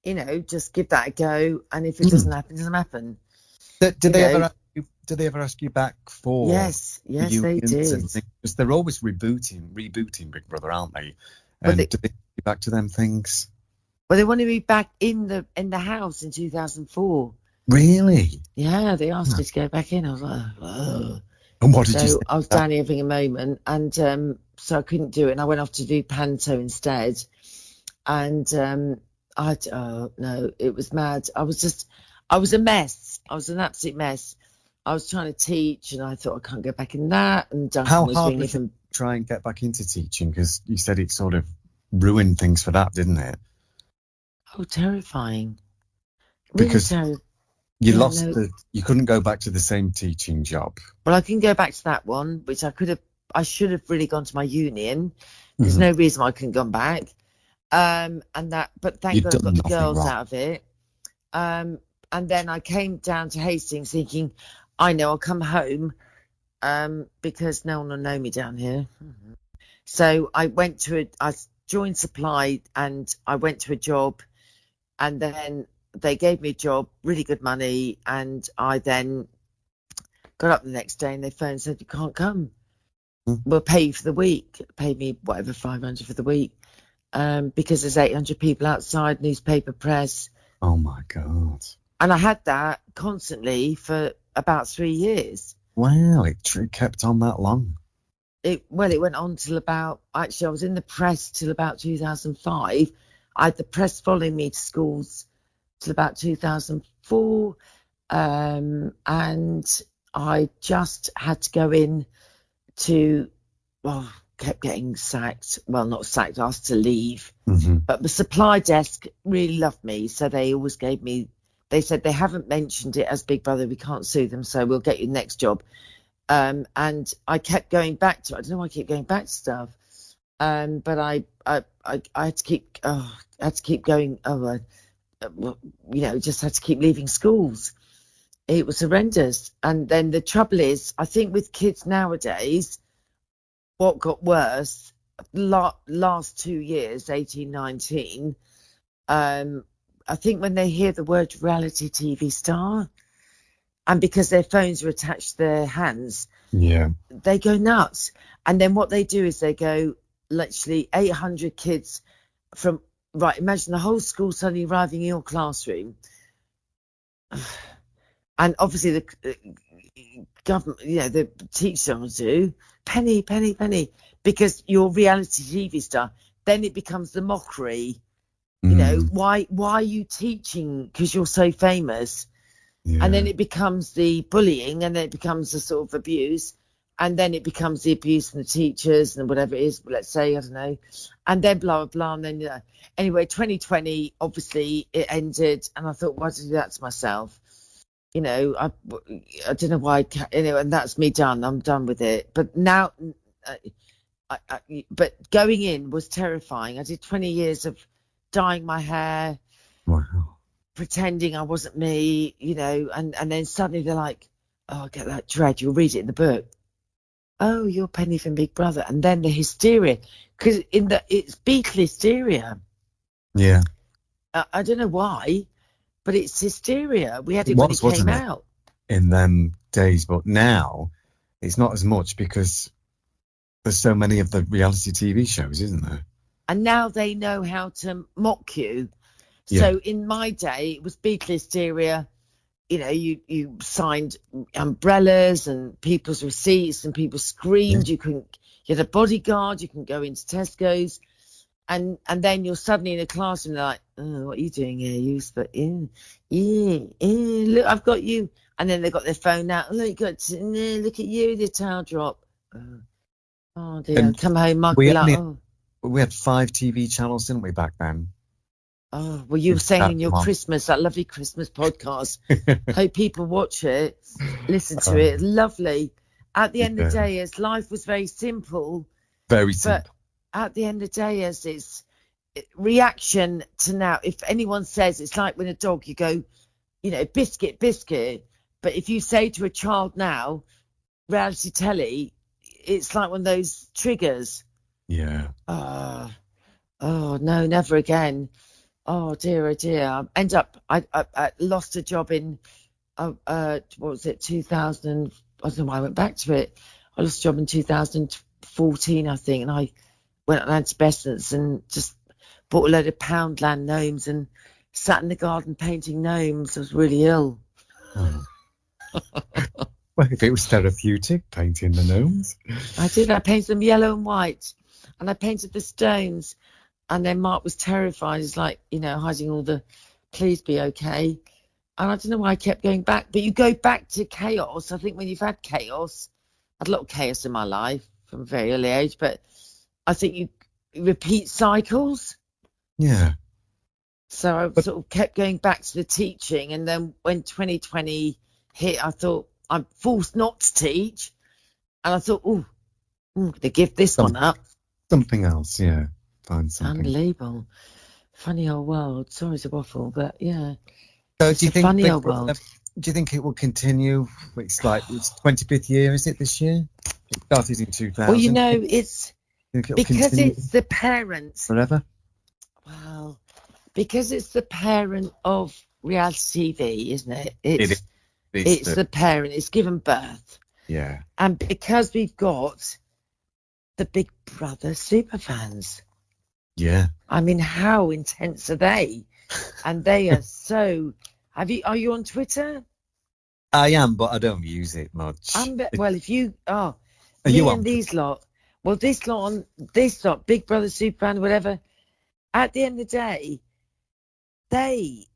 just give that a go, and if it doesn't happen, it doesn't happen. Do they ever ask you back for? Yes, they did. Because they're always rebooting Big Brother, aren't they? And do they get back to them things? Well, they wanted me back in the house in 2004. Really? Yeah, they asked me to go back in. I was like, oh. And what did you say? I was down here having a moment, and so I couldn't do it, and I went off to do panto instead. And no, it was mad. I was a mess. I was an absolute mess. I was trying to teach, and I thought I can't go back in that. And Duncan was ringing from. Try and get back into teaching, because you said it sort of ruined things for that, didn't it? Oh, terrifying! Because you couldn't go back to the same teaching job. Well, I can go back to that one, which I should have really gone to my union. There's no reason why I couldn't gone back. But thank God I got the girls out of it. And then I came down to Hastings thinking, I know I'll come home because no one will know me down here. So I joined supply, and I went to a job, and then they gave me a job, really good money, and I then got up the next day and they phoned and said, you can't come. We'll pay you for the week. Pay me whatever, 500 for the week, because there's 800 people outside, newspaper, press. Oh my God. And I had that constantly for about 3 years. Wow, it kept on that long. It went on till I was in the press till about 2005. I had the press following me to schools till about 2004. And I just had to go in to, kept getting sacked. Well, not sacked, asked to leave. But the supply desk really loved me. So they always they said they haven't mentioned it as Big Brother, we can't sue them, so we'll get you the next job. And I kept going back to, I don't know why I keep going back to stuff. But I had to keep going. Just had to keep leaving schools. It was horrendous. And then the trouble is, I think with kids nowadays, what got worse, last 2 years, 18, 19, I think when they hear the word reality TV star, and because their phones are attached to their hands, they go nuts. And then what they do is they go, literally 800 kids from, imagine the whole school suddenly arriving in your classroom. And obviously the government, the teachers don't want to do. penny, penny, penny, because your reality TV star, then it becomes the mockery. You know, why are you teaching because you're so famous? Yeah. And then it becomes the bullying, and then it becomes the sort of abuse, and then it becomes the abuse from the teachers and whatever it is, let's say, I don't know, and then blah, blah, blah. And then, anyway, 2020, obviously, it ended, and I thought, why did I do that to myself? You know, I don't know why, and that's me done. I'm done with it. But now, but going in was terrifying. I did 20 years of dyeing my hair, pretending I wasn't me, you know, and then suddenly they're like, oh, I get that dread. You'll read it in the book. Oh, you're Penny from Big Brother. And then the hysteria, because it's beetle hysteria. Yeah. I don't know why, but it's hysteria. We had it when it came out. In them days, but now it's not as much because there's so many of the reality TV shows, isn't there? And now they know how to mock you. Yeah. So in my day, it was beetle hysteria. You know, you signed umbrellas and people's receipts, and people screamed. You had a bodyguard. You can go into Tesco's, and then you're suddenly in a classroom. They're like, oh, what are you doing here? Look, I've got you. And then they got their phone out. Look at you, the towel drop. Oh dear, And come home, Mug. we had 5 TV channels, didn't we, back then? Oh, well, you were saying in your Christmas, that lovely Christmas podcast. Hope people watch it, listen to it. It's lovely. At the end of the day, as life was very simple. Very simple. But at the end of the day, as it's reaction to now, if anyone says, it's like when a dog, you go, you know, biscuit, biscuit. But if you say to a child now, reality telly, it's like one of those triggers. Yeah. Oh, no, never again. Oh dear, oh dear. I lost a job in, what was it, 2000, I don't know why I went back to it. I lost a job in 2014, I think, and I went on antidepressants and just bought a load of Poundland gnomes and sat in the garden painting gnomes. I was really ill. Oh. Well, if it was therapeutic, painting the gnomes. I did. I painted them yellow and white, and I painted the stones. And then Mark was terrified. He's like, you know, hiding all the, please be okay. And I don't know why I kept going back. But you go back to chaos. I think when you've had chaos, I had a lot of chaos in my life from a very early age. But I think you repeat cycles. Yeah. So I sort of kept going back to the teaching. And then when 2020 hit, I thought, I'm forced not to teach. And I thought, I'm going to give this one up. Something else, yeah. Find something. Unbelievable. Funny old world. Sorry to waffle, but yeah. So do you think funny old world. Do you think it will continue? It's like it's 25th year, is it, this year? It started in 2000. Well, you know, it's because continue it's the parents. Forever? Well, because it's the parent of reality TV, isn't it? It's the parent. It's given birth. Yeah. And because we've got the Big Brother superfans. Yeah. I mean, how intense are they? And they are so. Are you on Twitter? I am, but I don't use it much. Well, if you are you and these lot, well, this lot, Big Brother superfan, whatever. At the end of the day, they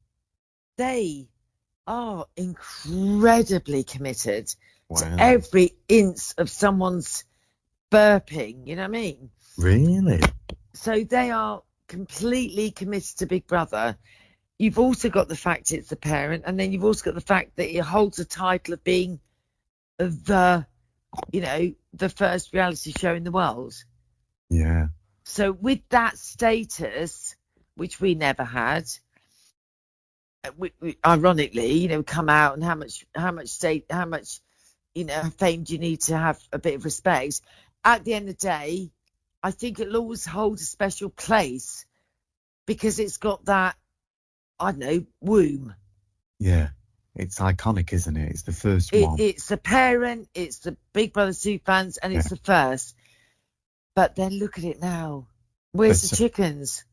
are incredibly committed to every inch of someone's burping. You know what I mean? Really? So they are completely committed to Big Brother. You've also got the fact it's the parent, and then you've also got the fact that it holds the title of being the first reality show in the world. Yeah. So with that status, which we never had, we ironically, you know, come out and how much fame do you need to have a bit of respect? At the end of the day, I think it'll always hold a special place because it's got that, I don't know, womb. Yeah, it's iconic, isn't it? It's the first one. It's the parent, it's the Big Brother superfans, and it's the first. But then look at it now. Where's the chickens?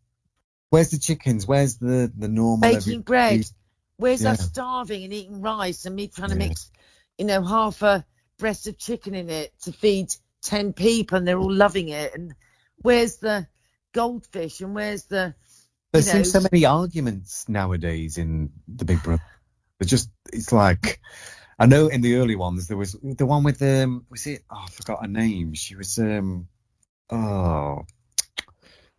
Where's the chickens? Where's the normal baking bread? Where's us starving and eating rice and me trying to mix, half a breast of chicken in it to feed 10 people and they're all loving it. And where's the goldfish and where's the... There seems so many arguments nowadays in the Big Brother. It's like, I know in the early ones there was the one with was it? Oh, I forgot her name. She was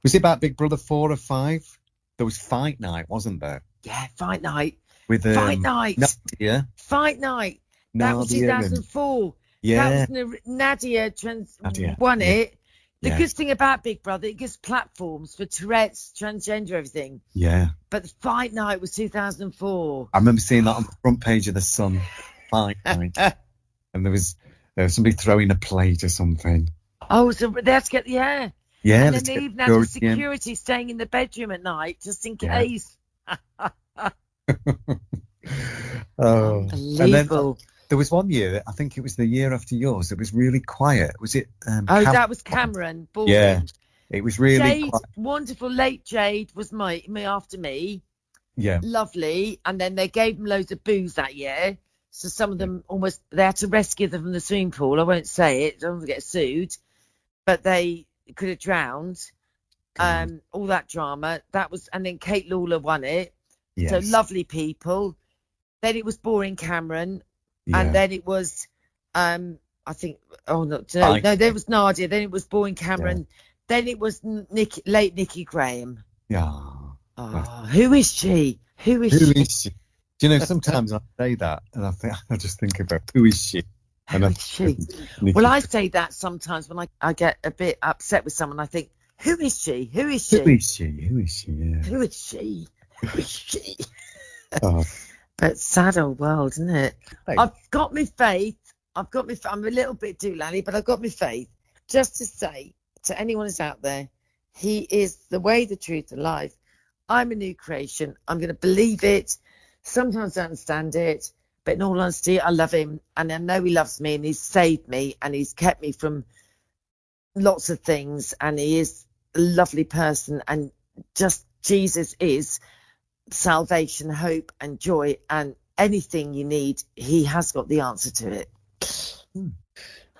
was it about Big Brother 4 or 5? There was Fight Night, wasn't there? Yeah, Fight Night. With Fight Night. Nadia. Fight Night. That was 2004. Yeah. That was Nadia won it. The good thing about Big Brother, it gives platforms for Tourette's, transgender, everything. Yeah. But the Fight Night was 2004. I remember seeing that on the front page of the Sun. Fight Night. And there was somebody throwing a plate or something. Oh, so they had to get, Yeah. And then they even had the security staying in the bedroom at night, just in case. Unbelievable. And then, there was one year, I think it was the year after yours, it was really quiet. Was it? That was Cameron. Baldwin. Yeah, it was really Jade, quiet. wonderful. Late Jade was me after me. Yeah. Lovely. And then they gave them loads of booze that year. So some of them they had to rescue them from the swimming pool. I won't say it, don't want to get sued. But they could have drowned. All that drama. And then Kate Lawler won it. Yes. So lovely people. Then it was Boring Cameron. Yeah. And then it was, I think, there was Nadia. Then it was Boring Cameron. Yeah. Then it was late Nikki Graham. Yeah. Oh, who is she? Who is she? Do you know, sometimes I say that and I just think about who is she? Who is she? Well, I say that sometimes when I get a bit upset with someone. I think, who is she? Who is she? Who is she? Who is she? Yeah. Who is she? Who is she? Oh. But sad old world, isn't it? Hey. I've got my faith. I'm a little bit doolally, but I've got my faith. Just to say to anyone who's out there, he is the way, the truth, the life. I'm a new creation. I'm going to believe it. Sometimes I don't understand it, but in all honesty, I love him, and I know he loves me, and he's saved me, and he's kept me from lots of things, and he is a lovely person, and just Jesus is salvation, hope and joy, and anything you need, he has got the answer to it.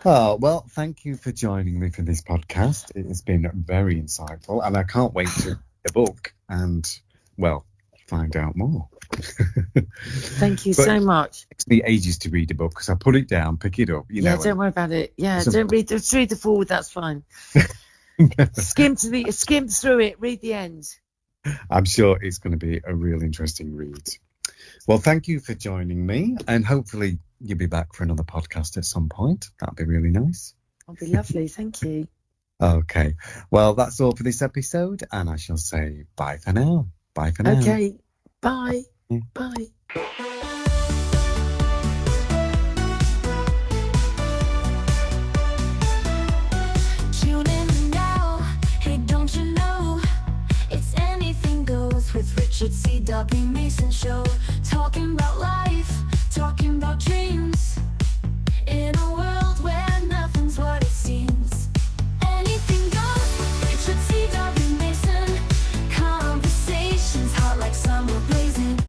Oh, well, thank you for joining me for this podcast. It has been very insightful, and I can't wait to read the book and, well, find out more. Thank you so much. It takes me ages to read a book because I put it down, pick it up, don't worry about it. Don't read the forward, that's fine. Skim through it, read the end. I'm sure it's going to be a real interesting read. Well, thank you for joining me, and hopefully you'll be back for another podcast at some point. That'd be really nice. That'd be lovely. Thank you. Okay. Well, that's all for this episode, and I shall say bye for now. Bye for now. Okay. Bye. Bye. With Richard C. W. Mason Show.